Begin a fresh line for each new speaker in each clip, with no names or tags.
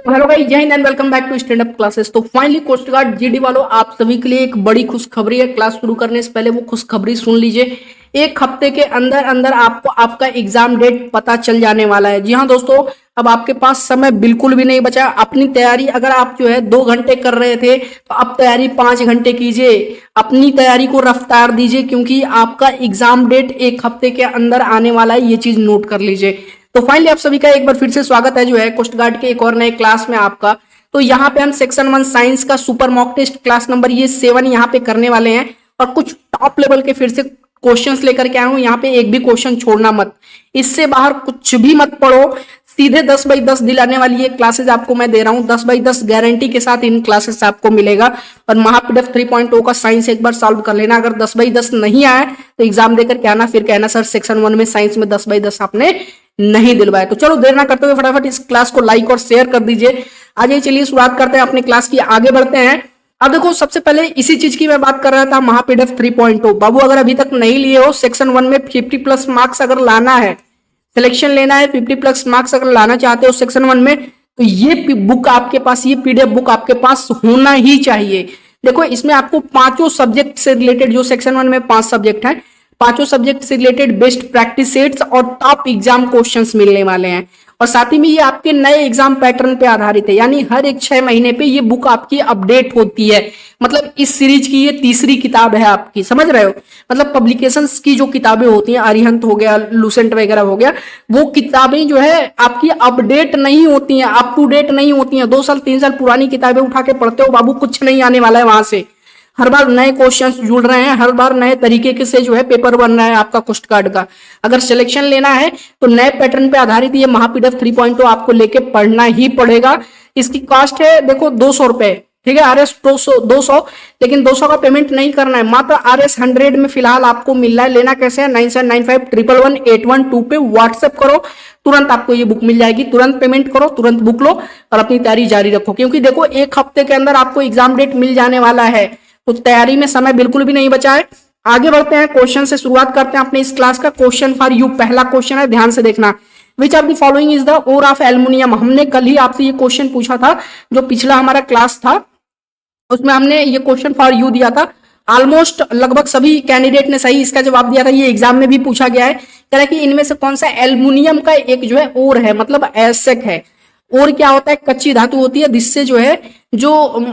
Hello guys, जय हिंद and welcome back to stand up classes. तो फाइनली कोस्ट गार्ड जीडी वालों, आप सभी के लिए एक बड़ी खुशखबरी है। क्लास शुरू करने से पहले वो खुशखबरी सुन लीजिए। एक हफ्ते के अंदर अंदर आपको आपका एग्जाम डेट पता चल जाने वाला है। जी हाँ दोस्तों, अब आपके पास समय बिल्कुल भी नहीं बचा। अपनी तैयारी अगर आप जो है 2 घंटे कर रहे थे तो अब तैयारी 5 घंटे कीजिए। अपनी तैयारी को रफ्तार दीजिए क्योंकि आपका एग्जाम डेट एक हफ्ते के अंदर आने वाला है। ये चीज नोट कर लीजिए। तो फाइनली आप सभी का एक बार फिर से स्वागत है जो है कोस्ट गार्ड के एक और नए क्लास में आपका। तो यहाँ पे हम सेक्शन 1 साइंस का super mock test class number ये 7 यहाँ पे करने वाले हैं और कुछ टॉप लेवल के फिर से क्वेश्चंस लेकर के आया हूँ। यहाँ पे एक भी क्वेश्चन छोड़ना मत, इससे बाहर कुछ भी मत पढ़ो। सीधे 10/10 दिलाने वाली ये क्लासेस आपको मैं दे रहा हूँ। 10/10 गारंटी के साथ इन क्लासेस आपको मिलेगा। और महापीडीएफ 3.0 का साइंस एक बार सॉल्व कर लेना। अगर 10/10 नहीं आया तो एग्जाम देकर के आना, फिर कहना सर सेक्शन 1 में साइंस में 10/10 आपने नहीं दिलवाया। तो चलो देर ना करते हुए फटाफट इस क्लास को लाइक और शेयर कर दीजिए। आज चलिए शुरुआत करते हैं अपनी क्लास की, आगे बढ़ते हैं। अब देखो, सबसे पहले इसी चीज की मैं बात कर रहा था, महापीडीएफ 3.0। बाबू अगर अभी तक नहीं लिए हो, सेक्शन 1 में 50+ मार्क्स अगर लाना है, सिलेक्शन लेना है, 50+ मार्क्स अगर लाना चाहते हो सेक्शन 1 में, तो ये बुक आपके पास, ये पीडीएफ बुक आपके पास होना ही चाहिए। देखो, इसमें आपको 5 सब्जेक्ट से रिलेटेड, जो सेक्शन 1 में 5 सब्जेक्ट हैं, 5 सब्जेक्ट से रिलेटेड बेस्ट प्रैक्टिस सेट्स और टॉप एग्जाम क्वेश्चंस मिलने वाले हैं। और साथ ही में ये आपके नए एग्जाम पैटर्न पे आधारित है, यानी हर एक 6 महीने पे ये बुक आपकी अपडेट होती है। मतलब इस सीरीज की ये तीसरी किताब है आपकी, समझ रहे हो। मतलब पब्लिकेशंस की जो किताबें होती हैं, अरिहंत हो गया, लूसेंट वगैरह हो गया, वो किताबें जो है आपकी अपडेट नहीं होती हैं, अप टू डेट नहीं होती हैं। 2 साल 3 साल पुरानी किताबें उठा के पढ़ते हो बाबू, कुछ नहीं आने वाला है वहां से। हर बार नए क्वेश्चंस जुड़ रहे हैं, हर बार नए तरीके से जो है पेपर बन रहा है आपका कोस्ट गार्ड का। अगर सिलेक्शन लेना है तो नए पैटर्न पे आधारित ये महापीडीएफ 3.0 आपको लेके पढ़ना ही पड़ेगा। इसकी कॉस्ट है देखो 200 रुपए, ठीक है। आरएस 200, लेकिन 200 का पेमेंट नहीं करना है, मात्र आरएस 100 में फिलहाल आपको मिल रहा है। लेना कैसे है, 9795111812 पे व्हाट्सएप करो, तुरंत आपको ये बुक मिल जाएगी। तुरंत पेमेंट करो, तुरंत बुक लो और अपनी तैयारी जारी रखो, क्योंकि देखो एक हफ्ते के अंदर आपको एग्जाम डेट मिल जाने वाला है। तो तैयारी में समय बिल्कुल भी नहीं बचा है। आगे बढ़ते हैं, क्वेश्चन से शुरुआत करते हैं अपने इस क्लास का। क्वेश्चन फॉर यू, पहला क्वेश्चन है, ध्यान से देखना। Which of the following is the ore of aluminium. हमने कल ही आपसे ये क्वेश्चन पूछा था, जो पिछला हमारा क्लास था उसमें हमने ये क्वेश्चन फॉर यू दिया था। ऑलमोस्ट लगभग सभी कैंडिडेट ने सही इसका जवाब दिया था। ये एग्जाम में भी पूछा गया है। कह रहा है कि इनमें से कौन सा एल्युमिनियम का एक जो है ओर है, मतलब एसेक है। और क्या होता है, कच्ची धातु होती है जिससे जो है जो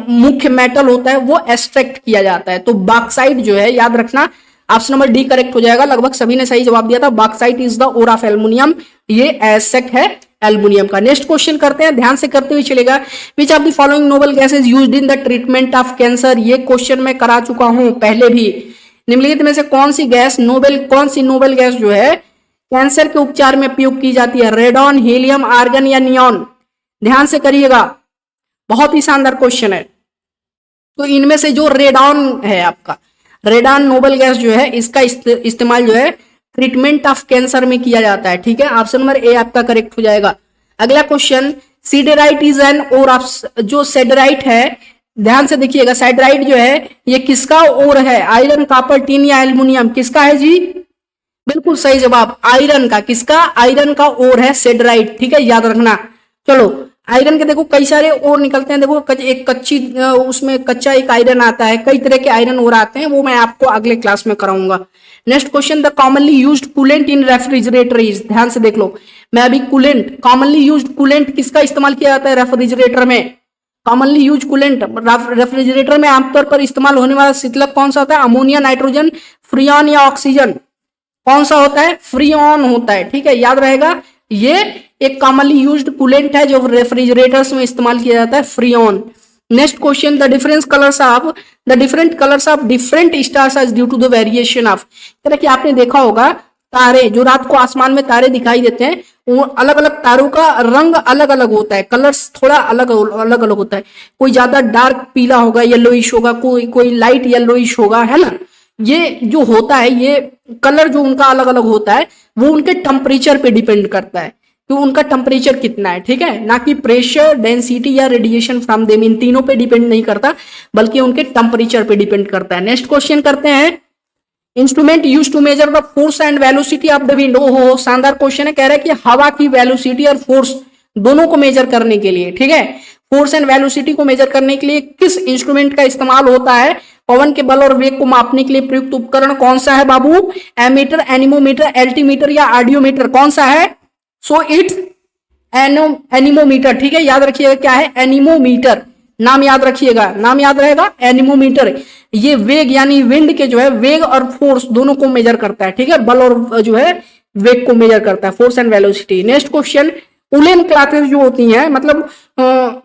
मुख्य मेटल होता है वो एक्सट्रैक्ट किया जाता है। तो बॉक्साइट जो है, याद रखना, ऑप्शन नंबर डी करेक्ट हो जाएगा। लगभग सभी ने सही जवाब दिया था, bauxite is the ore of aluminium. ये एसेक है एल्युमिनियम का। नेक्स्ट क्वेश्चन करते हैं, ध्यान से करते हुए चलेगा। Which of the following noble gases used in the treatment of cancer. ये क्वेश्चन मैं करा चुका हूं पहले भी। निम्नलिखित में से कौन सी नोबेल गैस जो है कैंसर के उपचार में उपयोग की जाती है। रेडॉन, हीलियम, आर्गन या नियॉन। ध्यान से करिएगा, बहुत ही शानदार क्वेश्चन है। तो इनमें से जो रेडॉन है आपका, रेडॉन नोबेल गैस जो है, इसका इस्तेमाल जो है ट्रीटमेंट ऑफ कैंसर में किया जाता है, ठीक है। ऑप्शन नंबर ए आपका करेक्ट हो जाएगा। अगला question, siderite is an ore of. जो सेडराइट है, ध्यान से देखिएगा, सेडराइट जो है ये किसका ओर है, आयरन, कॉपर, टीन या एल्युमिनियम, किसका है जी। बिल्कुल सही जवाब, आयरन का। किसका, आयरन का ओर है सेडराइट, ठीक है, याद रखना। चलो, आयरन के देखो कई सारे ओर निकलते हैं। देखो एक कच्ची, उसमें कच्चा एक आयरन आता है, कई तरह के आयरन ओर आते हैं, वो मैं आपको अगले क्लास में कराऊंगा। Next question, the commonly used coolant in refrigerator is. ध्यान से देख लो, मैं अभी कूलेंट, कॉमनली यूज्ड कूलेंट किसका इस्तेमाल किया जाता है रेफ्रिजरेटर में। कॉमनली यूज कूलेंट रेफ्रिजरेटर में आमतौर पर इस्तेमाल होने वाला शीतलक कौन सा होता है, अमोनिया, नाइट्रोजन, फ्रियॉन या ऑक्सीजन। कौन सा होता है, फ्रियॉन होता है, ठीक है, याद रहेगा। ये एक कॉमनली यूज्ड कूलेंट है जो रेफ्रिजरेटर्स में इस्तेमाल किया जाता है, freon. Next question, the different colours of different stars are due to the variation of. यानी कि आपने देखा होगा तारे, जो रात को आसमान में तारे दिखाई देते हैं, वो अलग अलग तारों का रंग अलग अलग होता है, कलर्स थोड़ा अलग अलग होता है। कोई ज्यादा डार्क पीला होगा, येलोइश होगा, कोई लाइट येलोइश होगा, है ना। ये जो होता है, ये कलर जो उनका अलग अलग होता है, वो उनके टेम्परेचर पे डिपेंड करता है कि उनका टेम्परेचर कितना है, ठीक है, ना कि प्रेशर, डेंसिटी या रेडिएशन फ्रॉम देम। इन तीनों पे डिपेंड नहीं करता, बल्कि उनके टेम्परेचर पे डिपेंड करता है। नेक्स्ट क्वेश्चन करते हैं, instrument use to measure the force and velocity of the wind. हो शानदार क्वेश्चन है। कह रहा है कि हवा की वेलोसिटी और फोर्स दोनों को मेजर करने के लिए, ठीक है। फोर्स एंड वेलोसिटी को मेजर करने के लिए किस इंस्ट्रूमेंट का इस्तेमाल होता है? पवन के बल और वेग को मापने के लिए प्रयुक्त उपकरण कौन सा है बाबू? एमीटर, एनीमोमीटर, एल्टीमीटर या आडियोमीटर, कौन सा है? सो इट्स एनीमोमीटर, ठीक है। याद रखिएगा क्या है? एनीमोमीटर, नाम याद रखिएगा, नाम याद रहेगा एनीमोमीटर। ये वेग यानी विंड के जो है वेग और फोर्स दोनों को मेजर करता है, ठीक है। बल और जो है वेग को मेजर करता है, force and velocity. Next question, woollen clothes जो होती हैं, मतलब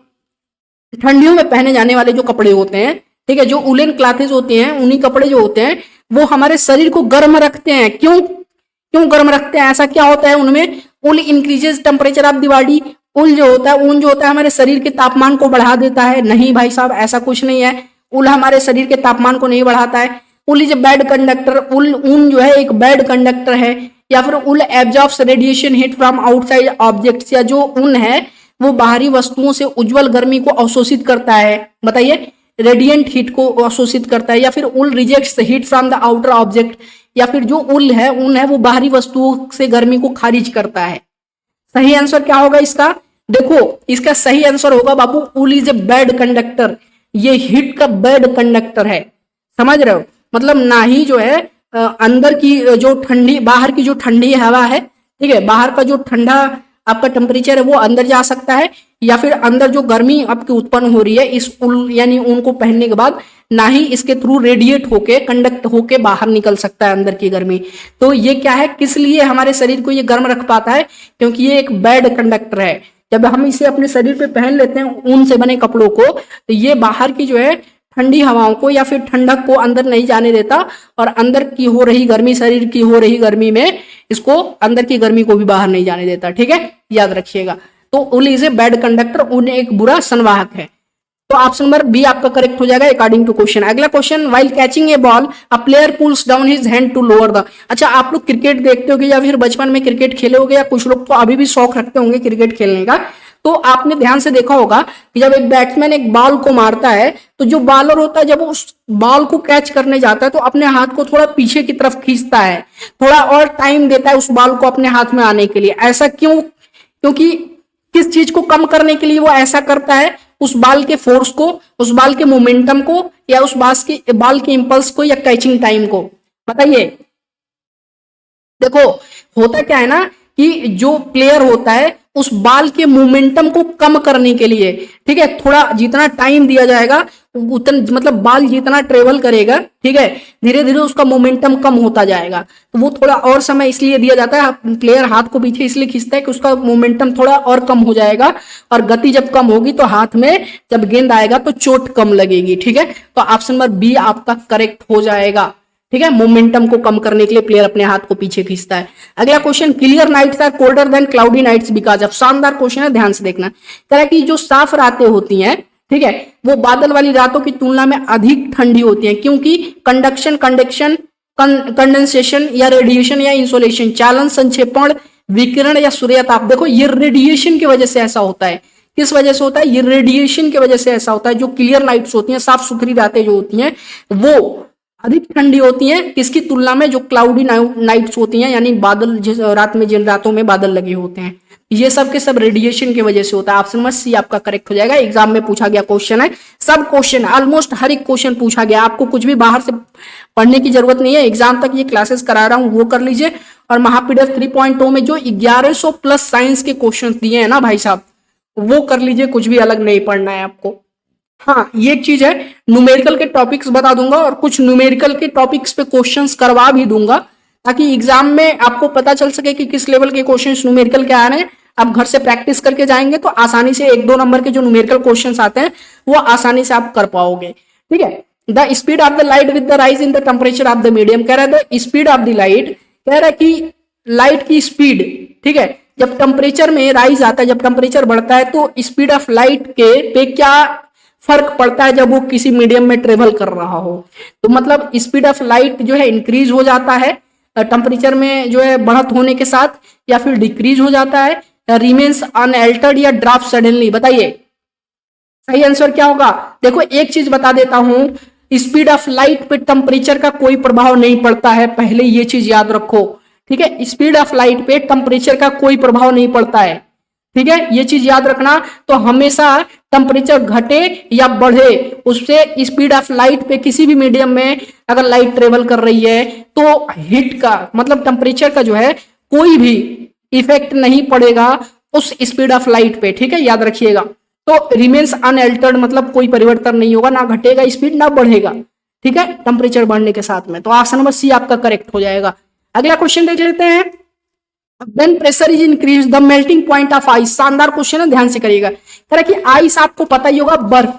ठंडियों में पहने जाने वाले जो कपड़े होते हैं, ठीक है, जो उलेन क्लॉथेस होती हैं, उन्हीं कपड़े जो होते हैं वो हमारे शरीर को गर्म रखते हैं। क्यों क्यों गर्म रखते हैं? ऐसा क्या होता है उनमें? Wool increases temperature of the body. Wool जो होता है, ऊन जो होता है हमारे शरीर के तापमान को बढ़ा देता है। नहीं भाई साहब, ऐसा कुछ नहीं है, उल हमारे शरीर के तापमान को नहीं बढ़ाता है। Wool is a bad conductor, wool ऊन जो है एक बैड कंडक्टर है। या फिर wool absorbs radiation heat from outside objects, या जो ऊन है वो बाहरी वस्तुओं से उज्जवल गर्मी को अवशोषित करता है। बताइए, रेडिएंट हीट को अवशोषित करता है। या फिर wool rejects heat from the outer object, या फिर जो उल है ऊन है वो बाहरी वस्तुओं से गर्मी को खारिज करता है। सही आंसर क्या होगा इसका? देखो, इसका सही आंसर होगा बाबू, wool is a bad conductor. ये हीट का बैड कंडक्टर है, समझ रहे हो? मतलब ना ही जो है अंदर की जो ठंडी, बाहर की जो ठंडी हवा है, ठीक है, बाहर का जो ठंडा आपका टेम्परेचर है वो अंदर जा सकता है, या फिर अंदर जो गर्मी आपकी उत्पन्न हो रही है इस उल यानी ऊन को पहनने के बाद, ना ही इसके थ्रू रेडिएट होके, कंडक्ट होके बाहर निकल सकता है अंदर की गर्मी। तो ये क्या है, किस लिए हमारे शरीर को ये गर्म रख पाता है? क्योंकि ये एक बैड कंडक्टर है। जब हम इसे अपने शरीर पे पहन लेते हैं ऊन से बने कपड़ों को, तो ये बाहर की जो है ठंडी हवाओं को या फिर ठंडक को अंदर नहीं जाने देता, और अंदर की हो रही गर्मी, शरीर की हो रही गर्मी में इसको, अंदर की गर्मी को भी बाहर नहीं जाने देता, ठीक है, याद रखिएगा। तो wool is a bad conductor, ऊन एक बुरा संवाहक है। तो ऑप्शन नंबर बी आपका करेक्ट हो जाएगा अकॉर्डिंग टू क्वेश्चन। अगला question, while catching a ball a player pulls down his hand to lower the. अच्छा, आप लोग क्रिकेट देखते होगे या फिर बचपन में क्रिकेट खेले होगे, या कुछ लोग तो अभी भी शौक रखते होंगे क्रिकेट खेलने का। तो आपने ध्यान से देखा होगा कि जब एक बैट्समैन एक बॉल को मारता है, तो जो बॉलर होता है जब उस बॉल को कैच करने जाता है तो अपने हाथ को थोड़ा पीछे की तरफ खींचता है, थोड़ा और टाइम देता है उस बॉल को अपने हाथ में आने के लिए। ऐसा क्यों? क्योंकि किस चीज को कम करने के लिए वो ऐसा करता है? उस बॉल के फोर्स को, उस बॉल के मोमेंटम को, या उस बॉल के इंपल्स को, या कैचिंग टाइम को? बताइए। देखो, होता क्या है ना कि जो प्लेयर होता है उस बॉल के मोमेंटम को कम करने के लिए, ठीक है, थोड़ा जितना टाइम दिया जाएगा उतना, मतलब बॉल जितना ट्रेवल करेगा, ठीक है, धीरे धीरे उसका मोमेंटम कम होता जाएगा। तो वो थोड़ा और समय इसलिए दिया जाता है, प्लेयर हाथ को पीछे इसलिए खींचता है कि उसका मोमेंटम थोड़ा और कम हो जाएगा, और गति जब कम होगी तो हाथ में जब गेंद आएगा तो चोट कम लगेगी, ठीक है। तो ऑप्शन नंबर बी आपका करेक्ट हो जाएगा, ठीक है। मोमेंटम को कम करने के लिए प्लेयर अपने हाथ को पीछे खींचता है। अगला question, clear nights are colder than cloudy nights because of. शानदार क्वेश्चन है, ध्यान से देखना। तरह की जो साफ रातें होती हैं, ठीक है, वो बादल वाली रातों की तुलना में अधिक ठंडी होती हैं, क्योंकि कंडक्शन, कंडेंसेशन या रेडिएशन या इंसोलेशन, चालन, संक्षेपण, विकिरण या सूर्यताप। देखो, ये रेडिएशन की वजह से ऐसा होता है। किस वजह से होता है? ये रेडिएशन की वजह से ऐसा होता है। जो क्लियर नाइट्स होती हैं, साफ सुथरी रातें जो होती हैं, वो अधिक ठंडी होती हैं किसकी तुलना में? जो क्लाउडी नाइट्स होती हैं, यानी बादल, जिस रात में, जिन रातों में बादल लगे होते हैं, ये सब के सब रेडिएशन की वजह से होता है। ऑप्शन नंबर सी आपका करेक्ट हो जाएगा। एग्जाम में पूछा गया क्वेश्चन है, सब क्वेश्चन, ऑलमोस्ट हर एक क्वेश्चन पूछा गया। आपको कुछ भी बाहर से पढ़ने की जरूरत नहीं है। एग्जाम तक ये क्लासेस करा रहा हूँ, वो कर लीजिए। और महापीडीएफ 3.0 में जो 1100 प्लस साइंस के क्वेश्चन दिए हैं ना भाई साहब, वो कर लीजिए, कुछ भी अलग नहीं पढ़ना है आपको। हाँ, ये एक चीज है, न्यूमेरिकल के टॉपिक्स बता दूंगा और कुछ न्यूमेरिकल के टॉपिक्स पे क्वेश्चंस करवा भी दूंगा, ताकि एग्जाम में आपको पता चल सके कि किस लेवल के क्वेश्चंस न्यूमेरिकल के आ रहे हैं। आप घर से प्रैक्टिस करके जाएंगे तो आसानी से 1-2 नंबर के जो न्यूमेरिकल क्वेश्चंस आते हैं वो आसानी से आप कर पाओगे, ठीक है। The speed of the light with the rise in the temperature of the medium, कह रहा है the speed of the light, कह रहा है कि लाइट की स्पीड, ठीक है, जब टेम्परेचर में राइज आता है, जब टेम्परेचर बढ़ता है तो स्पीड ऑफ लाइट के पे क्या फर्क पड़ता है जब वो किसी मीडियम में ट्रेवल कर रहा हो। तो मतलब स्पीड ऑफ लाइट जो है इंक्रीज हो जाता है टेम्परेचर में जो है बढ़त होने के साथ, या फिर डिक्रीज हो जाता है, या रिमेन्स अनअल्टर्ड, या ड्रॉप सडनली। बताइए सही आंसर क्या होगा? देखो, एक चीज बता देता हूं, स्पीड ऑफ लाइट पे टेम्परेचर का कोई प्रभाव नहीं पड़ता है, पहले ये चीज याद रखो, ठीक है। स्पीड ऑफ लाइट पे टेम्परेचर का कोई प्रभाव नहीं पड़ता है। ठीक है, ये चीज याद रखना। तो हमेशा टेम्परेचर घटे या बढ़े, उससे स्पीड ऑफ लाइट पे किसी भी मीडियम में अगर लाइट ट्रेवल कर रही है तो हीट का मतलब टेम्परेचर का जो है कोई भी इफेक्ट नहीं पड़ेगा उस स्पीड ऑफ लाइट पे। ठीक है, याद रखिएगा। तो रिमेन्स अनअल्टर्ड मतलब कोई परिवर्तन नहीं होगा, ना घटेगा स्पीड ना बढ़ेगा। ठीक है, टेम्परेचर बढ़ने के साथ में। तो ऑप्शन नंबर सी आपका करेक्ट हो जाएगा। अगला क्वेश्चन देख लेते हैं। When pressure is increased, the melting point of ice। शानदार क्वेश्चन है, ध्यान से करिएगा। कह रहा है कि आइस आपको पता ही होगा, बर्फ।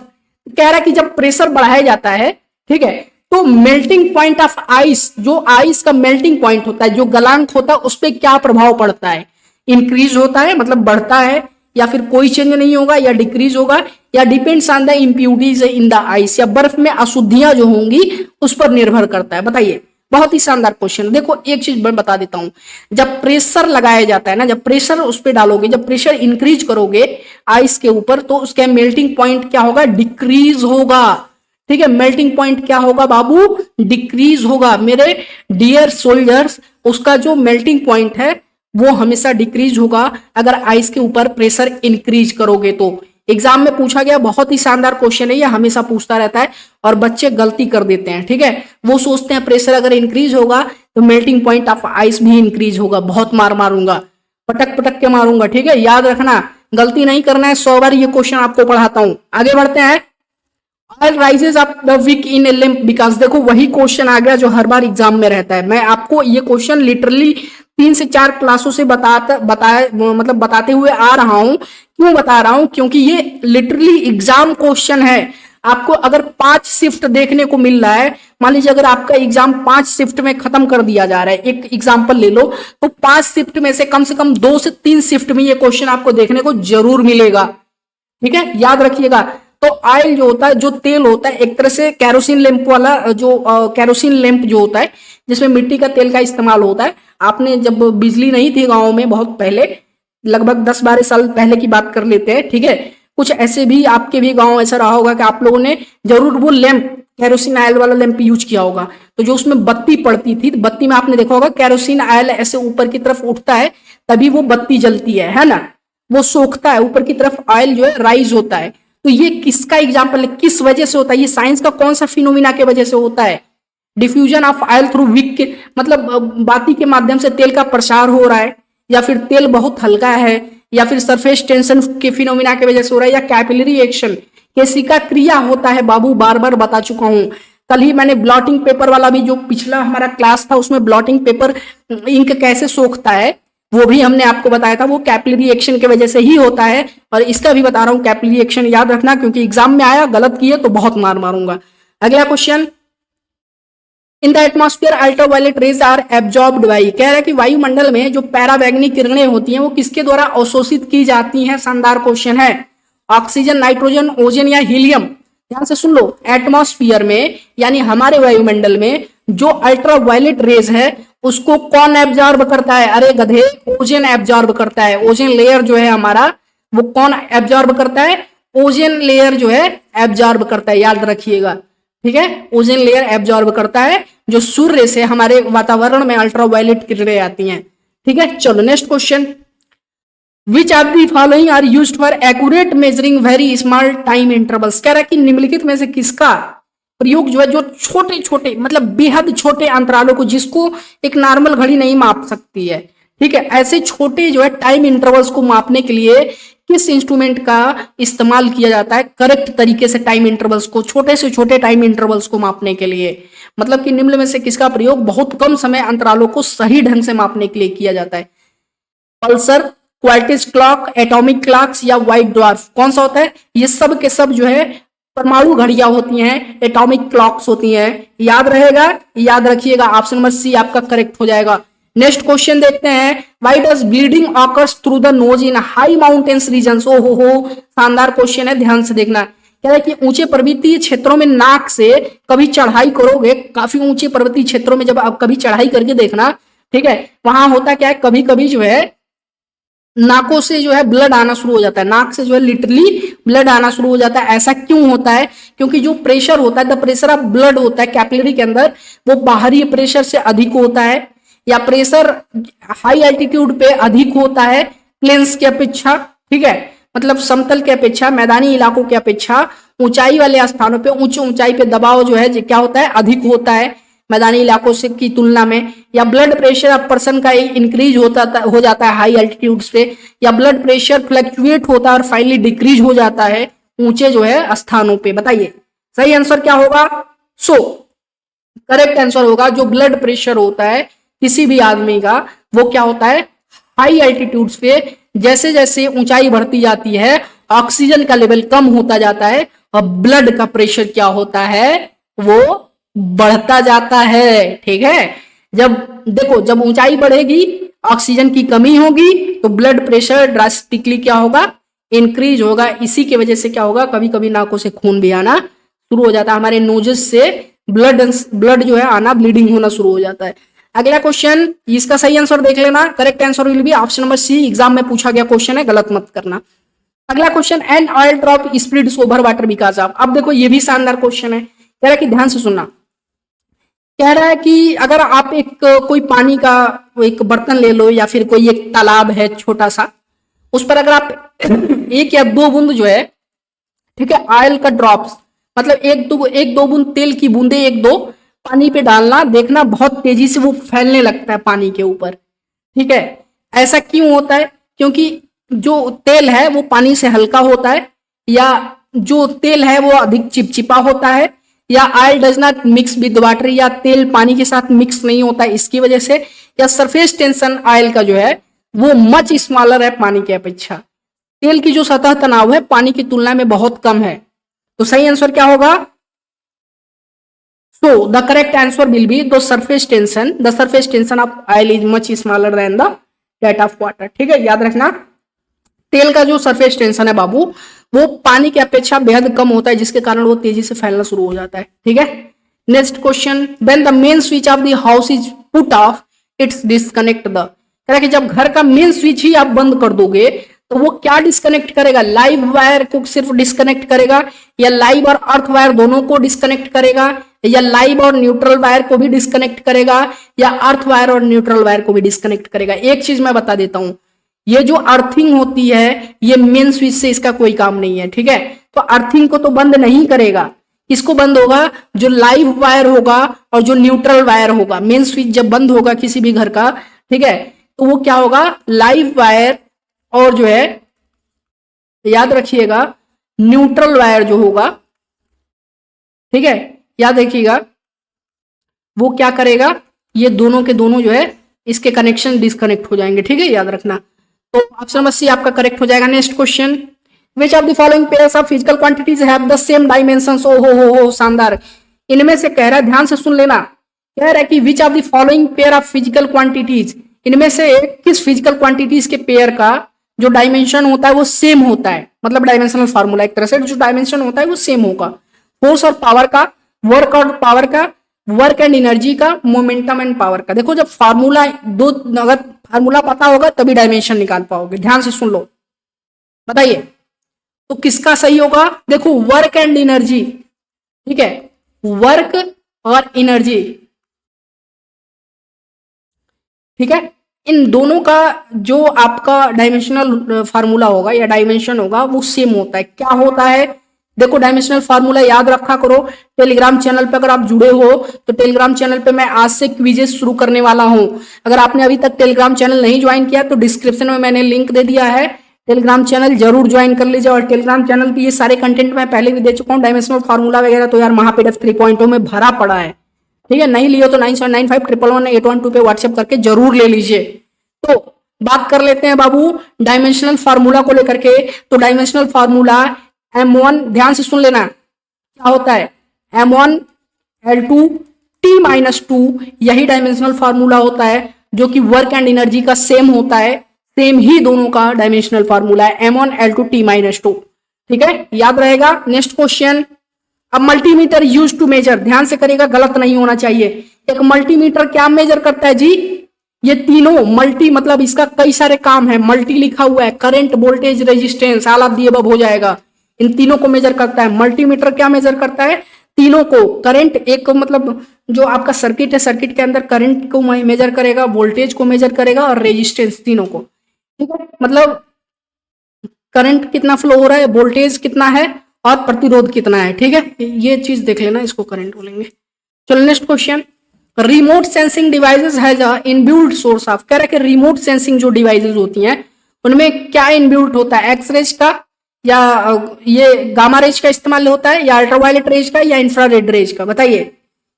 कह रहा है कि जब प्रेशर बढ़ाया जाता है, ठीक है, तो मेल्टिंग पॉइंट ऑफ आइस, जो आइस का मेल्टिंग पॉइंट होता है, जो गलांक होता है, उस पर क्या प्रभाव पड़ता है? इंक्रीज होता है मतलब बढ़ता है, या फिर कोई चेंज नहीं होगा, या डिक्रीज होगा, या depends on the impurities in the ice, या बर्फ में अशुद्धियां जो होंगी उस पर निर्भर करता है। बताइए, बहुत ही शानदार क्वेश्चन। देखो एक चीज मैं बता देता हूं, जब प्रेशर लगाया जाता है ना, जब प्रेशर उस पर डालोगे, जब प्रेशर इंक्रीज करोगे आइस के ऊपर, तो उसका मेल्टिंग पॉइंट क्या होगा? डिक्रीज होगा। ठीक है, मेल्टिंग पॉइंट क्या होगा बाबू? डिक्रीज होगा मेरे डियर सोल्जर्स। उसका जो मेल्टिंग पॉइंट है वो हमेशा डिक्रीज होगा अगर आइस के ऊपर प्रेशर इंक्रीज करोगे तो। एग्जाम में पूछा गया, बहुत ही शानदार क्वेश्चन है ये, हमेशा पूछता रहता है और बच्चे गलती कर देते हैं। ठीक है, वो सोचते हैं प्रेशर अगर इंक्रीज होगा तो मेल्टिंग पॉइंट ऑफ आइस भी इंक्रीज होगा। बहुत मार मारूंगा, पटक पटक के मारूंगा। ठीक है, याद रखना, गलती नहीं करना है। 100 बार ये क्वेश्चन आपको पढ़ाता हूं। आगे बढ़ते हैं। Oil rises up the wick in a lamp because. देखो वही क्वेश्चन आ गया जो हर बार एग्जाम में रहता है। मैं आपको ये क्वेश्चन लिटरली 3 से 4 क्लासों से बताते हुए आ रहा हूं। क्यों बता रहा हूं? क्योंकि ये लिटरली एग्जाम क्वेश्चन है। आपको अगर 5 शिफ्ट देखने को मिल रहा है, मान लीजिए अगर आपका एग्जाम 5 शिफ्ट में खत्म कर दिया जा रहा है, एक एग्जाम्पल ले लो, तो 5 शिफ्ट में से कम 2 से 3 शिफ्ट में ये क्वेश्चन आपको देखने को जरूर मिलेगा। ठीक है, याद रखिएगा। तो ऑयल जो होता है, जो तेल होता है, एक तरह से कैरोसिन लैंप वाला, जो कैरोसिन लैंप जो होता है जिसमें मिट्टी का तेल का इस्तेमाल होता है। आपने जब बिजली नहीं थी गाँव में, बहुत पहले, लगभग 10-12 साल पहले की बात कर लेते हैं। ठीक है, कुछ ऐसे भी आपके भी गांव ऐसा रहा होगा कि आप लोगों ने जरूर वो लैंप, कैरोसिन ऑयल वाला लैंप यूज किया होगा। तो जो उसमें बत्ती पड़ती थी, बत्ती में आपने देखा होगा कैरोसिन ऑयल ऐसे ऊपर की तरफ उठता है, तभी वो बत्ती जलती है ना। वो सोखता है ऊपर की तरफ, ऑयल जो है राइज होता है। तो ये किसका एग्जाम्पल है? किस वजह से होता है? ये साइंस का कौन सा फिनोमिना के वजह से होता है? Diffusion of oil through wick के, मतलब बाती के माध्यम से तेल का प्रसार हो रहा है, या फिर तेल बहुत हल्का है, या फिर सरफेस टेंशन के फिनोमिना की वजह से हो रहा है, या कैपिलरी एक्शन, केशिका क्रिया होता है। बाबू बार बार बता चुका हूं। कल ही मैंने ब्लॉटिंग पेपर वाला भी जो पिछला हमारा क्लास था, उसमें ब्लॉटिंग पेपर इंक कैसे सोखता है वो भी हमने आपको बताया था। वो कैपिलरी एक्शन की वजह से ही होता है। और इसका भी बता रहा हूं, कैपिलरी एक्शन याद रखना, क्योंकि एग्जाम में आया, गलत किए तो बहुत मार मारूंगा। अगला question, in the atmosphere ultraviolet rays are absorbed by. कह रहा है कि वायुमंडल में जो पैराबैंगनी किरणें होती हैं वो किसके द्वारा अवशोषित की जाती हैं? शानदार क्वेश्चन है। ऑक्सीजन, नाइट्रोजन, ओजोन या हीलियम? ध्यान से सुन लो। एटमॉस्फेयर में यानी हमारे वायुमंडल में जो अल्ट्रावायलेट रेज है उसको कौन एब्जॉर्ब करता है? अरे गधे, ओजोन एब्जॉर्ब करता है। ओजोन लेयर जो है हमारा, वो कौन एब्जॉर्ब करता है? ओजोन लेयर जो है एब्जॉर्ब करता है, याद रखिएगा। ठीक है, ओजोन लेयर एब्जॉर्ब करता है जो सूर्य से हमारे वातावरण में अल्ट्रावायलेट किरणें आती हैं। ठीक है, चलो next question. Which of the following are used for accurate measuring very small time intervals? कह रहा है कि निम्नलिखित में से किसका प्रयोग जो है, जो छोटे छोटे मतलब बेहद छोटे अंतरालों को, जिसको एक नॉर्मल घड़ी नहीं माप सकती है, ठीक है, ऐसे छोटे जो है टाइम इंटरवल्स को मापने के लिए किस इंस्ट्रूमेंट का इस्तेमाल किया जाता है करेक्ट तरीके से? टाइम इंटरवल्स को, छोटे से छोटे टाइम इंटरवल्स को मापने के लिए, मतलब कि निम्न में से किसका प्रयोग बहुत कम समय अंतरालों को सही ढंग से मापने के लिए किया जाता है? पल्सर, क्वार्टिज क्लॉक, एटॉमिक क्लॉक्स या व्हाइट ड्वार्फ? कौन सा होता है? ये सब के सब जो है परमाणु घड़ियां होती हैं, एटॉमिक क्लॉक्स होती हैं। याद रहेगा, याद रखिएगा। ऑप्शन नंबर सी आपका करेक्ट हो जाएगा। नेक्स्ट क्वेश्चन देखते हैं। Why does bleeding occurs through the nose in high mountains regions? ओ हो, शानदार क्वेश्चन है, ध्यान से देखना। क्या है कि ऊंचे पर्वतीय क्षेत्रों में नाक से कभी चढ़ाई करोगे, काफी ऊंचे पर्वतीय क्षेत्रों में जब आप कभी चढ़ाई करके देखना, ठीक है, वहां होता क्या है, कभी कभी जो है नाकों से जो है ब्लड आना शुरू हो जाता है, नाक से जो है लिटरली ब्लड आना शुरू हो जाता है। ऐसा क्यों होता है? क्योंकि जो प्रेशर होता है, द प्रेशर ऑफ ब्लड होता है कैपिलरी के अंदर, वो बाहरी प्रेशर से अधिक होता है, या प्रेशर हाई एल्टीट्यूड पे अधिक होता है प्लेन्स की अपेक्षा, ठीक है, मतलब समतल के अपेक्षा, मैदानी इलाकों की अपेक्षा ऊंचाई वाले स्थानों पे, उच्च ऊंचाई पे दबाव जो है क्या होता है, अधिक होता है मैदानी इलाकों से की तुलना में। या ब्लड प्रेशर ऑफ पर्सन का इंक्रीज हो जाता है हाई एल्टीट्यूड्स पे, या ब्लड प्रेशर फ्लक्चुएट होता है और फाइनली डिक्रीज हो जाता है ऊंचे जो है स्थानों पे। बताइए सही आंसर क्या होगा? सो करेक्ट आंसर होगा जो ब्लड प्रेशर होता है किसी भी आदमी का, वो क्या होता है, हाई एल्टीट्यूड्स पे जैसे जैसे ऊंचाई बढ़ती जाती है ऑक्सीजन का लेवल कम होता जाता है और ब्लड का प्रेशर क्या होता है, वो बढ़ता जाता है। ठीक है, जब देखो जब ऊंचाई बढ़ेगी ऑक्सीजन की कमी होगी तो ब्लड प्रेशर ड्रास्टिकली क्या होगा, इंक्रीज होगा। इसी की वजह से क्या होगा, कभी कभी नाकों से खून भी आना शुरू हो जाता है, हमारे नोजेस से ब्लड जो है आना, ब्लीडिंग होना शुरू हो जाता है। अगला क्वेश्चन, इसका सही आंसर देख लेना, correct answer will be option number C, exam में पूछा गया क्वेश्चन है, गलत मत करना। अगला question, an oil drop splits over water because of. अब देखो ये भी शानदार क्वेश्चन है, कह रहा है कि ध्यान से सुनना, कह रहा है कि अगर आप एक कोई पानी का एक बर्तन ले लो या फिर कोई एक तालाब है छोटा सा, उस पर अगर आप एक या दो बूंद जो है, ठीक है, ऑयल का ड्रॉप्स, मतलब एक दो बूंद तेल की बूंदे एक दो पानी पे डालना, देखना बहुत तेजी से वो फैलने लगता है पानी के ऊपर। ठीक है, ऐसा क्यों होता है? क्योंकि जो तेल है वो पानी से हल्का होता है, या जो तेल है वो अधिक चिपचिपा होता है, या oil does not mix with water, या तेल पानी के साथ मिक्स नहीं होता है इसकी वजह से, या सरफेस टेंशन ऑयल का जो है वो मच स्मॉलर है पानी की अपेक्षा। तेल की जो सतह तनाव है पानी की तुलना में बहुत कम है। तो सही आंसर क्या होगा? So the correct answer will be the surface tension. The surface tension of oil is much smaller than the that of water. ठीक है, याद रखना, तेल का जो सरफेस टेंशन है बाबू वो पानी की अपेक्षा बेहद कम होता है, जिसके कारण वो तेजी से फैलना शुरू हो जाता है। ठीक है, next question, when the main switch off the house is put of its disconnect the. कह रहा है कि जब घर का मेन स्विच ही आप बंद कर दोगे तो वो क्या डिस्कनेक्ट करेगा, लाइव वायर को सिर्फ डिस्कनेक्ट करेगा, या लाइव और अर्थ वायर दोनों को डिस्कनेक्ट करेगा, या लाइव और न्यूट्रल वायर को भी डिस्कनेक्ट करेगा, या अर्थ वायर और न्यूट्रल वायर को भी डिस्कनेक्ट करेगा। एक चीज मैं बता देता हूं, ये जो अर्थिंग होती है ये मेन स्विच से इसका कोई काम नहीं है। ठीक है, तो अर्थिंग को तो बंद नहीं करेगा, किसको बंद होगा, जो लाइव वायर होगा और जो न्यूट्रल वायर होगा। मेन स्विच जब बंद होगा किसी भी घर का, ठीक है, तो वो क्या होगा, लाइव वायर और जो है याद रखिएगा न्यूट्रल वायर जो होगा, ठीक है, याद रखिएगा वो क्या करेगा, ये दोनों के दोनों जो है इसके कनेक्शन डिस्कनेक्ट हो जाएंगे। ठीक है, याद रखना। तो ऑप्शन नंबर सी आपका करेक्ट हो जाएगा। Next question, which of the following pairs of physical quantities have the same dimensions. ओ हो शानदार, इनमें से कह रहा है, ध्यान से सुन लेना, कह रहा है कि विच of the following pair of physical quantities, इनमें से किस फिजिकल क्वांटिटीज के पेयर का जो डायमेंशन होता है वो सेम होता है, मतलब डायमेंशनल फार्मूला एक तरह से जो डायमेंशन होता है वो सेम होगा। फोर्स और पावर का, वर्क और पावर का, वर्क एंड एनर्जी का, मोमेंटम एंड पावर का। देखो जब फार्मूला दो, अगर फार्मूला पता होगा तभी डायमेंशन निकाल पाओगे। ध्यान से सुन लो, बताइए तो किसका सही होगा। देखो वर्क एंड एनर्जी, ठीक है, वर्क और एनर्जी, ठीक है, इन दोनों का जो आपका डायमेंशनल फार्मूला होगा या डायमेंशन होगा वो सेम होता है। क्या होता है, देखो डायमेंशनल फार्मूला याद रखा करो। टेलीग्राम चैनल पे अगर आप जुड़े हो तो टेलीग्राम चैनल पे मैं आज से क्विजेस शुरू करने वाला हूं। अगर आपने अभी तक टेलीग्राम चैनल नहीं ज्वाइन किया तो डिस्क्रिप्शन में मैंने लिंक दे दिया है, टेलीग्राम चैनल जरूर ज्वाइन कर लीजिए। और टेलीग्राम चैनल पे ये सारे कंटेंट मैं पहले भी दे चुका हूँ, डायमेंशनल फार्मूला वगैरह तो यार महापीडीएफ 3.0 में भरा पड़ा है। ठीक है, नहीं लियो तो 9795111812 पे व्हाट्सएप करके जरूर ले लीजिए। तो बात कर लेते हैं बाबू डायमेंशनल फार्मूला को लेकर के। तो डायमेंशनल फार्मूला M1, ध्यान से सुन लेना क्या होता है, M1L2 T-2, यही डायमेंशनल फार्मूला होता है जो कि वर्क एंड एनर्जी का सेम होता है। सेम ही दोनों का डायमेंशनल फार्मूला है M1L2 T-2। ठीक है, याद रहेगा। नेक्स्ट क्वेश्चन, अब मल्टीमीटर यूज टू मेजर, ध्यान से करेगा, गलत नहीं होना चाहिए। एक मल्टीमीटर क्या मेजर करता है जी, ये तीनों मल्टी मतलब इसका कई सारे काम है। मल्टी लिखा हुआ है, current, voltage, resistance, all of the above हो जाएगा। इन तीनों को मेजर करता है मल्टीमीटर। क्या मेजर करता है, तीनों को। करंट एक मतलब जो आपका सर्किट है, सर्किट के अंदर करंट को मेजर करेगा, वोल्टेज को मेजर करेगा और रेजिस्टेंस, तीनों को। ठीक है, मतलब करंट कितना फ्लो हो रहा है, वोल्टेज कितना है और प्रतिरोध कितना है। ठीक है, ये चीज देख लेना, इसको करंट बोलेंगे। चलो next question, remote sensing devices has a inbuilt source of, कह रहा है कि रिमोट सेंसिंग जो डिवाइसेस होती हैं उनमें क्या इनबिल्ट होता है, एक्सरेज का या ये गामा रेज का इस्तेमाल होता है या अल्ट्रावायलेट रेज का या इंफ्रारेड रेज का, बताइए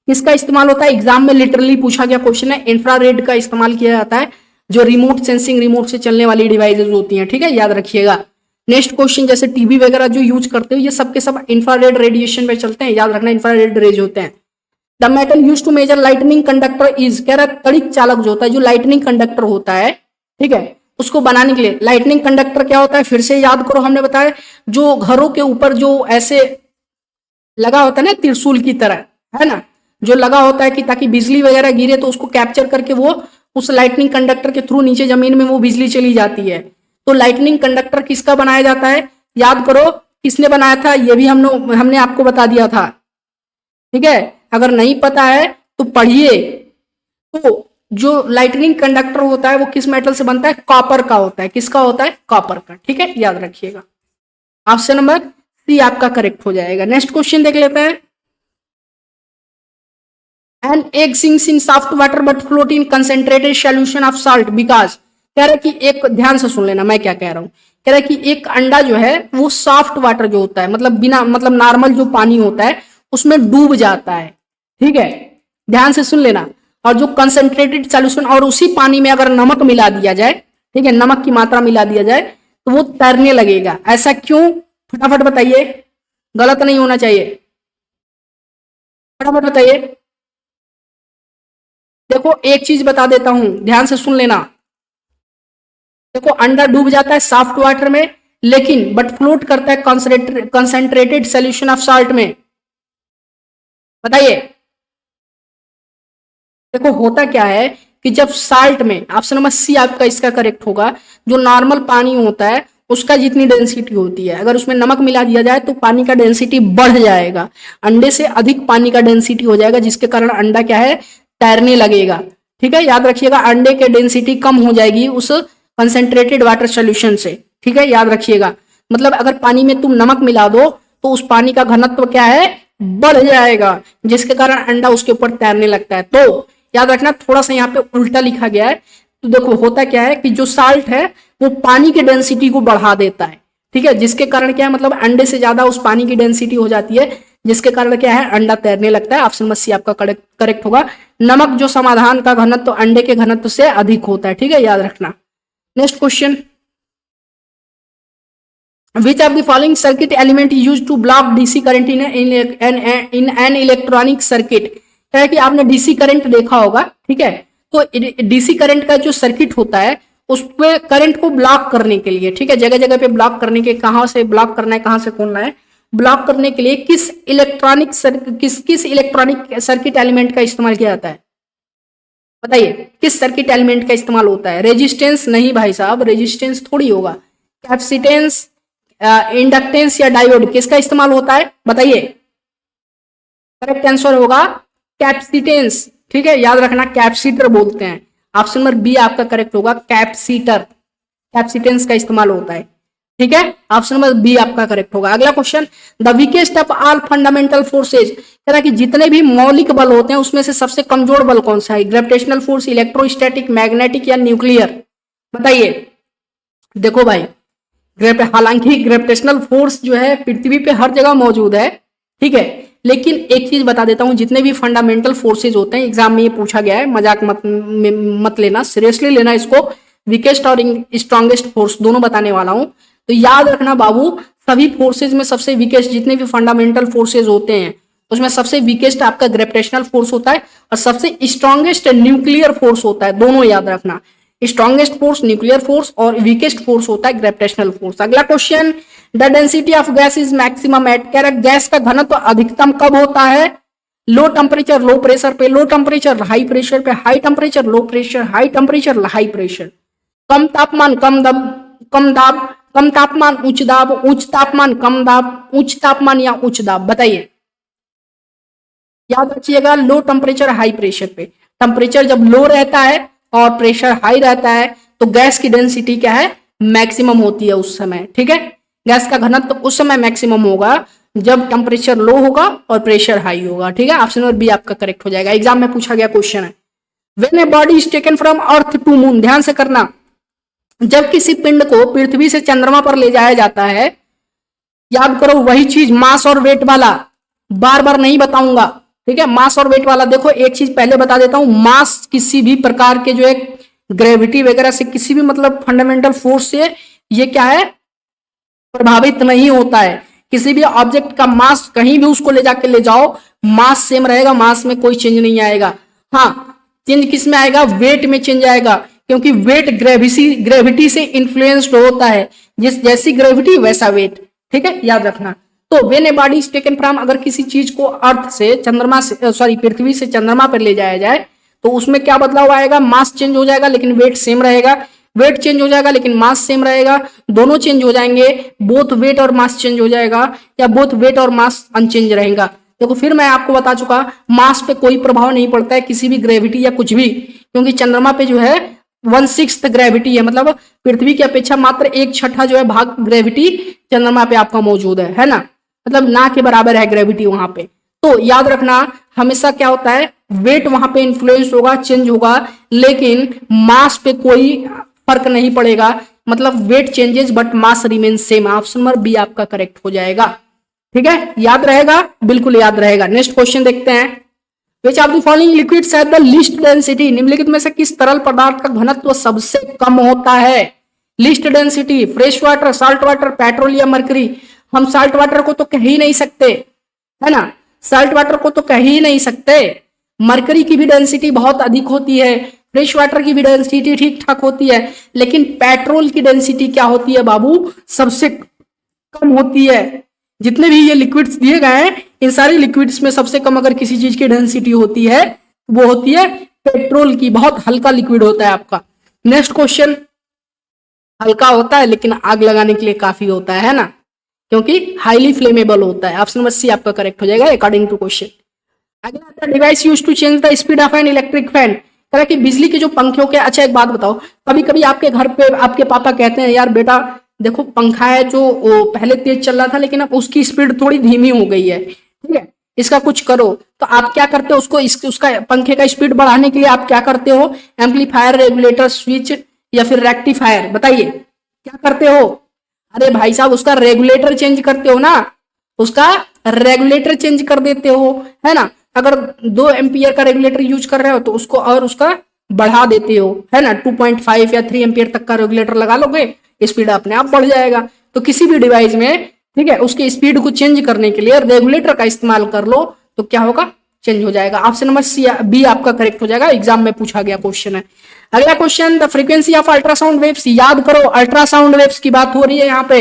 किसका इस्तेमाल होता है। एग्जाम में लिटरली पूछा गया क्वेश्चन है, इंफ्रारेड का इस्तेमाल किया जाता है जो रिमोट सेंसिंग, रिमोट से चलने वाली डिवाइसेस होती हैं। ठीक है, याद रखिएगा। नेक्स्ट क्वेश्चन, जैसे टीवी वगैरह जो यूज करते हो ये सब के सब इंफ्रारेड रेडिएशन पे चलते हैं, याद रखना इंफ्रारेड रेज होते हैं। The metal use to measure lightning conductor is, कह रहा है तड़िक चालक जो होता है, जो लाइटनिंग कंडक्टर होता है, ठीक है, उसको बनाने के लिए लाइटनिंग कंडक्टर क्या होता है, फिर से याद करो, हमने बताया जो घरों के ऊपर जो ऐसे लगा होता है ना त्रिशूल की तरह, है ना, जो लगा होता है कि ताकि बिजली वगैरह गिरे तो उसको कैप्चर करके वो उस लाइटनिंग कंडक्टर के थ्रू नीचे जमीन में वो बिजली चली जाती है। तो लाइटनिंग कंडक्टर किसका बनाया जाता है, याद करो किसने बनाया था, ये भी हमने आपको बता दिया था। ठीक है, अगर नहीं पता है तो पढ़िए। तो जो लाइटनिंग कंडक्टर होता है वो किस मेटल से बनता है, कॉपर का होता है। किसका होता है, कॉपर का। ठीक है, याद रखिएगा। ऑप्शन नंबर सी आपका करेक्ट हो जाएगा। नेक्स्ट क्वेश्चन देख लेते हैं। An egg sinks in soft water but float in concentrated solution of salt because, कह रहा है कि एक, ध्यान से सुन लेना मैं क्या कह रहा हूं, कह रहा है कि एक अंडा जो है वो सॉफ्ट वाटर जो होता है, मतलब बिना, मतलब नॉर्मल जो पानी होता है उसमें डूब जाता है। ठीक है, ध्यान से सुन लेना। और जो कंसेंट्रेटेड सॉल्यूशन, और उसी पानी में अगर नमक मिला दिया जाए, ठीक है, नमक की मात्रा मिला दिया जाए तो वो तैरने लगेगा। ऐसा क्यों, फटाफट बताइए, गलत नहीं होना चाहिए, फटाफट बताइए। देखो एक चीज बता देता हूं, ध्यान से सुन लेना। देखो अंडा डूब जाता है सॉफ्ट वाटर में, लेकिन बट फ्लोट करता है कंसेंट्रेटेड सॉल्यूशन ऑफ साल्ट में। बताइए, देखो होता क्या है कि जब साल्ट में, ऑप्शन नंबर सी आपका इसका करेक्ट होगा, जो नॉर्मल पानी होता है उसका जितनी डेंसिटी होती है, अगर उसमें नमक मिला दिया जाए तो पानी का डेंसिटी बढ़ जाएगा, अंडे से अधिक पानी का डेंसिटी हो जाएगा, जिसके कारण अंडा क्या है, तैरने लगेगा। ठीक है, याद रखिएगा, अंडे के डेंसिटी कम हो जाएगी उस कंसेंट्रेटेड वाटर सोल्यूशन से। ठीक है, याद रखिएगा, मतलब अगर पानी में तुम नमक मिला दो तो उस पानी का घनत्व क्या है, बढ़ जाएगा, जिसके कारण अंडा उसके ऊपर तैरने लगता है। तो याद रखना, थोड़ा सा यहाँ पे उल्टा लिखा गया है। तो देखो होता क्या है कि जो साल्ट है वो पानी की डेंसिटी को बढ़ा देता है। ठीक है, जिसके कारण क्या है, मतलब अंडे से ज्यादा उस पानी की डेंसिटी हो जाती है, जिसके कारण क्या है, अंडा तैरने लगता है। ऑप्शन नंबर सी आपका करेक्ट होगा। नमक जो समाधान का घनत्व तो अंडे के घनत्व से अधिक होता है। ठीक है, याद रखना। Next question, which of the following circuit element is used to block DC current in an electronic circuit, है कि आपने डीसी करंट देखा होगा। ठीक है, तो डीसी करंट का जो सर्किट होता है उस पे करंट को ब्लॉक करने के लिए, ठीक है, जगह जगह पे ब्लॉक करने के, कहां से ब्लॉक करना है, कहां से खोलना है, ब्लॉक करने के लिए किस इलेक्ट्रॉनिक सर्किट एलिमेंट का इस्तेमाल किया जाता है, बताइए किस सर्किट एलिमेंट का इस्तेमाल होता है। रेजिस्टेंस नहीं भाई साहब, रेजिस्टेंस थोड़ी होगा, कैपेसिटेंस, इंडक्टेंस या डायोड, किसका इस्तेमाल होता है बताइए। करेक्ट आंसर होगा कैपेसिटेंस। ठीक है, याद रखना, कैपेसिटर बोलते हैं। ऑप्शन नंबर बी आपका करेक्ट होगा, कैपेसिटर, कैपेसिटेंस का इस्तेमाल होता है। ठीक है, ऑप्शन नंबर बी आपका करेक्ट होगा। अगला question, the weakest of all fundamental forces, कह रहा कि जितने भी मौलिक बल होते हैं उसमें से सबसे कमजोर बल कौन सा है, ग्रेविटेशनल फोर्स, इलेक्ट्रोस्टैटिक, मैग्नेटिक या न्यूक्लियर, बताइए। देखो भाई, हालांकि ग्रेविटेशनल फोर्स जो है पृथ्वी पे हर जगह मौजूद है, ठीक है, लेकिन एक चीज बता देता हूं, जितने भी फंडामेंटल फोर्सेज होते हैं, एग्जाम में ये पूछा गया है, मजाक मत लेना, सीरियसली लेना इसको, वीकेस्ट और स्ट्रॉन्गेस्ट फोर्स दोनों बताने वाला हूं। तो याद रखना बाबू, सभी फोर्सेज में सबसे वीकेस्ट, जितने भी फंडामेंटल फोर्सेज होते हैं उसमें सबसे वीकेस्ट आपका ग्रेविटेशनल फोर्स होता है और सबसे स्ट्रॉन्गेस्ट न्यूक्लियर फोर्स होता है। दोनों याद रखना, स्ट्रॉन्गेस्ट फोर्स न्यूक्लियर फोर्स और वीकेस्ट फोर्स होता है ग्रेविटेशनल फोर्स। अगला question, the density of gas is maximum at, कह रहा गैस का घनत्व अधिकतम कब होता है, लो टेम्परेचर लो प्रेशर पे, लो टेम्परेचर हाई प्रेशर पे, high temperature low pressure, high temperature high pressure, कम तापमान कम दाब, कम दाब, कम तापमान उच्च दाब, उच्च तापमान कम दाब, उच्च तापमान या उच्च दाब, बताइए। याद रखिएगा, लो टेम्परेचर हाई प्रेशर पे, टेम्परेचर जब लो रहता है और प्रेशर हाई रहता है तो गैस की डेंसिटी क्या है, मैक्सिमम होती है उस समय, ठीक है। गैस का घनत्व उस समय मैक्सिमम होगा जब टेम्परेचर लो होगा और प्रेशर हाई होगा, ठीक है। ऑप्शन नंबर बी आपका करेक्ट हो जाएगा। एग्जाम में पूछा गया क्वेश्चन है। When a body is taken from earth to moon, ध्यान से करना, जब किसी पिंड को पृथ्वी से चंद्रमा पर ले जाया जाता है, याद करो वही चीज मास और वेट वाला, बार बार नहीं बताऊंगा, ठीक है। मास और वेट वाला देखो, एक चीज पहले बता देता हूं, मास किसी भी प्रकार के जो है ग्रेविटी वगैरह से, किसी भी मतलब फंडामेंटल फोर्स से ये क्या है, प्रभावित नहीं होता है। किसी भी ऑब्जेक्ट का मास कहीं भी उसको ले जाके ले जाओ, मास सेम रहेगा, मास में कोई चेंज नहीं आएगा। हाँ, चेंज किस में आएगा, वेट में चेंज आएगा, क्योंकि वेट ग्रेविटी से इन्फ्लुएंस्ड होता है, जिस जैसी ग्रेविटी वैसा वेट, ठीक है, याद रखना। तो when a body is taken from, अगर किसी चीज को अर्थ से चंद्रमा से सॉरी पृथ्वी से चंद्रमा पर ले जाया जाए तो उसमें क्या बदलाव आएगा, मास चेंज हो जाएगा लेकिन वेट सेम रहेगा, वेट चेंज हो जाएगा लेकिन मास सेम रहेगा, दोनों चेंज हो जाएंगे, बोथ वेट और मास चेंज हो जाएगा, या बोथ वेट और मास अनचेंज रहेगा। देखो फिर मैं आपको बता चुका, मास पे कोई प्रभाव नहीं पड़ता है किसी भी ग्रेविटी या कुछ भी, क्योंकि चंद्रमा पे जो है 1/6 ग्रेविटी है, मतलब पृथ्वी की अपेक्षा मात्र 1/6 जो है भाग ग्रेविटी चंद्रमा पे आपका मौजूद है ना, मतलब ना के बराबर है ग्रेविटी वहां पे। तो याद रखना हमेशा क्या होता है, वेट वहां पे इन्फ्लुएंस होगा, चेंज होगा, लेकिन मास पे कोई फर्क नहीं पड़ेगा, मतलब weight changes but mass remain same. Option number B आपका करेक्ट हो जाएगा, ठीक है, याद रहेगा, बिल्कुल याद रहेगा। नेक्स्ट क्वेश्चन देखते हैं, विच of the following liquids have the least density, निम्नलिखित में से किस तरल पदार्थ का घनत्व सबसे कम होता है। Least density, fresh water, salt water, petrol या मरकरी। हम साल्ट वाटर को तो कह ही नहीं सकते, है ना, साल्ट वाटर को तो कह ही नहीं सकते। मरकरी की भी डेंसिटी बहुत अधिक होती है, फ्रेश वाटर की भी डेंसिटी ठीक ठाक होती है, लेकिन पेट्रोल की डेंसिटी क्या होती है बाबू, सबसे कम होती है। जितने भी ये लिक्विड्स दिए गए हैं, इन सारे लिक्विड्स में सबसे कम अगर किसी चीज की डेंसिटी होती है वो होती है पेट्रोल की, बहुत हल्का लिक्विड होता है आपका। नेक्स्ट क्वेश्चन, हल्का होता है लेकिन आग लगाने के लिए काफी होता है ना, क्योंकि हाईली फ्लेमेबल होता है। ऑप्शन नंबर सी आपका करेक्ट हो जाएगा अकॉर्डिंग टू क्वेश्चन। अगला, device use to change the speed of an electric fan, तरह की बिजली के जो पंखे के। अच्छा एक बात बताओ, कभी कभी आपके घर पे आपके पापा कहते हैं यार बेटा देखो पंखा है जो पहले तेज चल रहा था लेकिन अब उसकी स्पीड थोड़ी धीमी हो गई है, ठीक है, इसका कुछ करो। तो आप क्या करते हो, उसका पंखे का स्पीड बढ़ाने के लिए आप क्या करते हो, एम्पलीफायर, रेगुलेटर, स्विच या फिर रेक्टिफायर, बताइए क्या करते हो। अरे भाई साहब उसका रेगुलेटर चेंज करते हो ना, उसका रेगुलेटर चेंज कर देते हो, है ना। अगर 2 एम्पियर का रेगुलेटर यूज कर रहे हो तो उसको और उसका बढ़ा देते हो, है ना, 2.5 या 3 एम्पियर तक का रेगुलेटर लगा लोगे, स्पीड अपने आप बढ़ जाएगा। तो किसी भी डिवाइस में, ठीक है, उसकी स्पीड को चेंज करने के लिए रेगुलेटर का इस्तेमाल कर लो तो क्या होगा, चेंज हो जाएगा। ऑप्शन नंबर सी बी आपका करेक्ट हो जाएगा, एग्जाम में पूछा गया क्वेश्चन है। अगला question, the frequency of ultrasound waves, याद करो अल्ट्रासाउंड वेव्स की बात हो रही है यहाँ पे।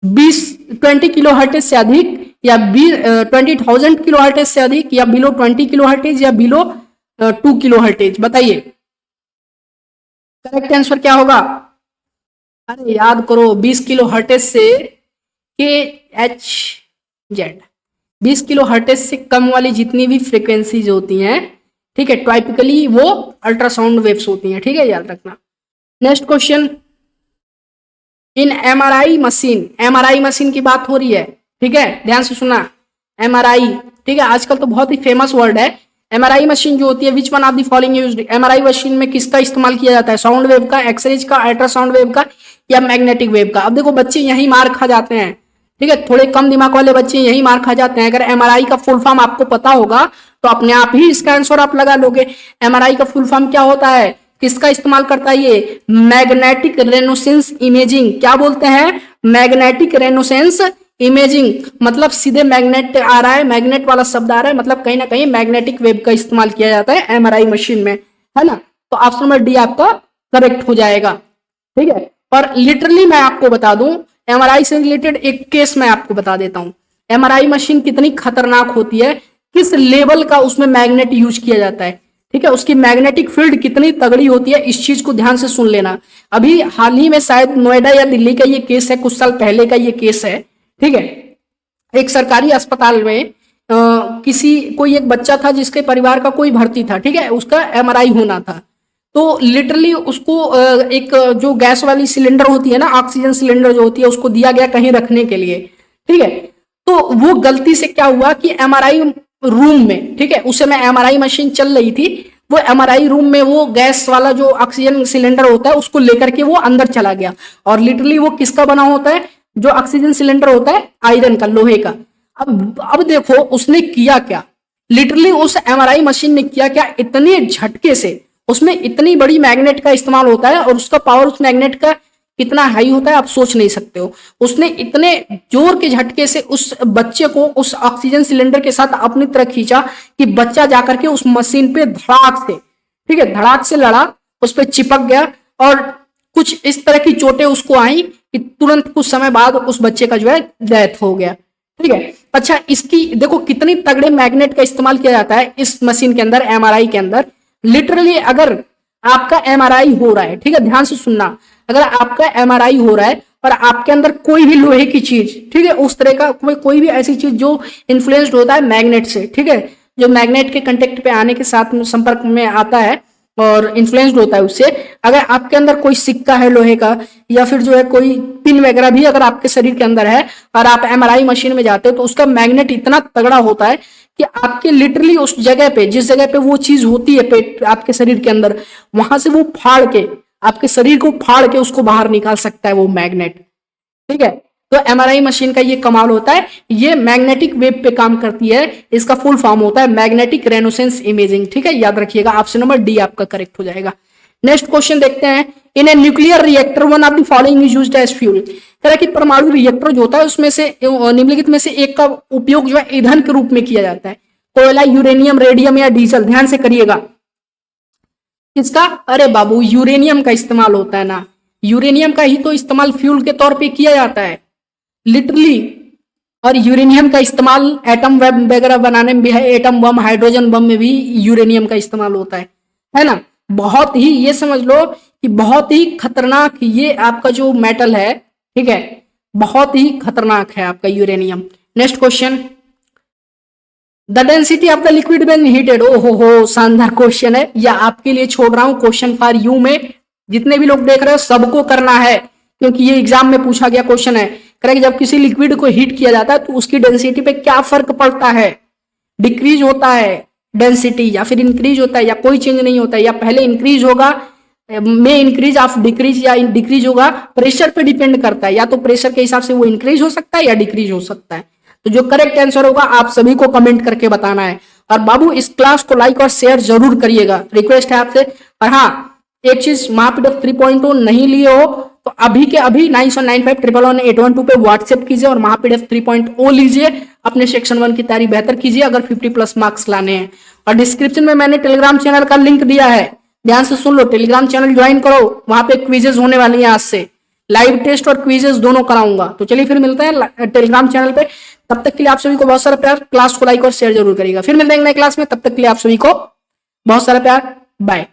20 किलो हर्टेज से अधिक या 20,000 किलो हर्टेज से अधिक, या बिलो 20 किलो हर्टेज, या बिलो 2 किलो हर्टेज, बताइए करेक्ट आंसर क्या होगा। अरे याद करो 20 किलो हर्टेज से KHZ, 20 किलो हर्टेज से कम वाली जितनी भी फ्रीक्वेंसीज होती हैं, ठीक है, टाइपिकली वो अल्ट्रासाउंड वेव्स होती हैं, ठीक है, याद रखना। नेक्स्ट क्वेश्चन, इन MRI मशीन, MRI मशीन की बात हो रही है, ठीक है, ध्यान से सुना, MRI, ठीक है, आजकल तो बहुत ही फेमस वर्ड है। MRI मशीन जो होती है, which one of the following used, MRI machine में किसका इस्तेमाल किया जाता है, साउंड वेव का, एक्सरेज का, अल्ट्रासाउंड वेव का, या मैग्नेटिक वेव का। अब देखो बच्चे यही मार खा जाते हैं, ठीक है, थोड़े कम दिमाग वाले बच्चे यही मार खा जाते हैं। अगर MRI का फुल फॉर्म आपको पता होगा तो अपने आप ही इसका आंसर आप लगा लोगे। MRI का फुल फॉर्म क्या होता है, किसका इस्तेमाल करता है ये, मैग्नेटिक रेनोसेंस इमेजिंग। क्या बोलते हैं, मैग्नेटिक रेनोसेंस इमेजिंग, मतलब सीधे मैग्नेट आ रहा है, मैग्नेट वाला शब्द आ रहा है, मतलब कहीं ना कहीं मैग्नेटिक वेव का इस्तेमाल किया जाता है MRI मशीन में, है ना। तो ऑप्शन नंबर डी आपका करेक्ट हो जाएगा, ठीक है। पर लिटरली मैं आपको बता दूं, MRI से रिलेटेड एक केस मैं आपको बता देता हूं। MRI मशीन कितनी खतरनाक होती है, किस लेवल का उसमें मैग्नेट यूज किया जाता है, ठीक है, उसकी मैग्नेटिक फील्ड कितनी तगड़ी होती है, इस चीज को ध्यान से सुन लेना। अभी हाल ही में शायद नोएडा या दिल्ली का ये केस है, कुछ साल पहले का ये केस है, ठीक है। एक सरकारी अस्पताल में कोई एक बच्चा था जिसके परिवार का कोई भर्ती था, ठीक है, उसका MRI होना था। तो लिटरली उसको एक जो गैस वाली सिलेंडर होती है ना, ऑक्सीजन सिलेंडर जो होती है, उसको दिया गया कहीं रखने के लिए, ठीक है। तो वो गलती से क्या हुआ कि एमआरआई रूम में, ठीक है, उस समय एमआरआई मशीन चल रही थी, वो एमआरआई रूम में वो गैस वाला जो ऑक्सीजन सिलेंडर होता है उसको लेकर के वो अंदर चला गया। और लिटरली वो किसका बना होता है, जो ऑक्सीजन सिलेंडर होता है आयरन का, लोहे का। अब देखो उसने किया क्या, लिटरली उस एमआरआई मशीन ने किया क्या, इतने झटके से, उसमें इतनी बड़ी मैग्नेट का इस्तेमाल होता है और उसका पावर उस मैग्नेट का कितना हाई होता है आप सोच नहीं सकते हो। उसने इतने जोर के झटके से उस बच्चे को उस ऑक्सीजन सिलेंडर के साथ अपनी तरफ खींचा कि बच्चा जाकर के उस मशीन पे धड़ाक से, ठीक है, धड़ाक से लड़ा, उस पर चिपक गया और कुछ इस तरह की चोटें उसको आई कि तुरंत कुछ समय बाद उस बच्चे का जो है डेथ हो गया, ठीक है। अच्छा, इसकी देखो कितनी तगड़े मैग्नेट का इस्तेमाल किया जाता है इस मशीन के अंदर, एमआरआई के अंदर। लिटरली अगर आपका एमआरआई हो रहा है, ठीक है, ध्यान से सुनना, अगर आपका एमआरआई हो रहा है और आपके अंदर कोई भी लोहे की चीज, ठीक है, उस तरह का कोई भी ऐसी चीज जो इन्फ्लुएंस्ड होता है मैग्नेट से, ठीक है, जो मैग्नेट के कांटेक्ट पे आने के साथ में संपर्क में आता है और इन्फ्लुएंस्ड होता है उससे, अगर आपके अंदर कोई सिक्का है लोहे का या फिर जो है कोई पिन वगैरह भी अगर आपके शरीर के अंदर है और आप एमआरआई मशीन में जाते हो, तो उसका मैग्नेट इतना तगड़ा होता है कि आपके लिटरली उस जगह पे, जिस जगह पे वो चीज होती है पेट आपके शरीर के अंदर, वहां से वो फाड़ के आपके शरीर को फाड़ के उसको बाहर निकाल सकता है वो मैग्नेट, ठीक है। तो एमआरआई मशीन का ये कमाल होता है, ये मैग्नेटिक वेव पे काम करती है, इसका फुल फॉर्म होता है मैग्नेटिक रेजोनेंस इमेजिंग, ठीक है, याद रखिएगा। ऑप्शन नंबर डी आपका करेक्ट हो जाएगा। नेक्स्ट क्वेश्चन देखते हैं, in a nuclear reactor one of the following is used as fuel. तरह की परमाणु रिएक्टर जो होता है उसमें से निम्नलिखित में से एक का उपयोग जो है ईंधन के रूप में किया जाता है, कोयला, यूरेनियम, रेडियम या डीजल। ध्यान से करिएगा, किसका, अरे बाबू यूरेनियम का इस्तेमाल होता है ना, यूरेनियम का ही तो इस्तेमाल फ्यूल के तौर पे किया जाता है लिटरली। और यूरेनियम का इस्तेमाल एटम बम वगैरह बनाने में भी है, एटम बम, हाइड्रोजन बम में भी यूरेनियम का इस्तेमाल होता है ना। बहुत ही, ये समझ लो कि बहुत ही खतरनाक ये आपका जो मेटल है, ठीक है, बहुत ही खतरनाक है आपका uranium. Next question, the density of the liquid when heated. ओहो हो, शानदार क्वेश्चन है, या आपके लिए छोड़ रहा हूं क्वेश्चन फॉर यू में, जितने भी लोग देख रहे हो सबको करना है क्योंकि ये एग्जाम में पूछा गया क्वेश्चन है। करेक्ट, जब किसी लिक्विड को हीट किया जाता है तो उसकी डेंसिटी पे क्या फर्क पड़ता है, डिक्रीज होता है डेंसिटी या फिर इंक्रीज होता है, या कोई चेंज नहीं होता है, या पहले इंक्रीज होगा में इंक्रीज ऑफ डिक्रीज, या डिक्रीज होगा, प्रेशर पे डिपेंड करता है, या तो प्रेशर के हिसाब से वो इंक्रीज हो सकता है या डिक्रीज हो सकता है। तो जो करेक्ट आंसर होगा आप सभी को कमेंट करके बताना है। और बाबू इस क्लास को लाइक और शेयर जरूर करिएगा, रिक्वेस्ट है आपसे। और हाँ, एक चीज, महापीडीएफ 3.0 नहीं लिए हो तो अभी के अभी 9795111812 पे व्हाट्सएप कीजिए और महापीडीएफ 3.0 लीजिए, अपने सेक्शन 1 की तैयारी बेहतर कीजिए अगर 50+ मार्क्स लाने हैं। और डिस्क्रिप्शन में मैंने टेलीग्राम चैनल का लिंक दिया है, ध्यान से सुन लो, टेलीग्राम चैनल ज्वाइन करो, वहां पे क्विजेज होने वाली हैं, आज से लाइव टेस्ट और क्विजेज दोनों कराऊंगा। तो चलिए फिर मिलते हैं टेलीग्राम चैनल पे, तब तक के लिए आप सभी को बहुत सारा प्यार, क्लास को लाइक और शेयर जरूर करिएगा। फिर मिलते हैं नए क्लास में, तब तक के लिए आप सभी को बहुत सारा प्यार, बाय।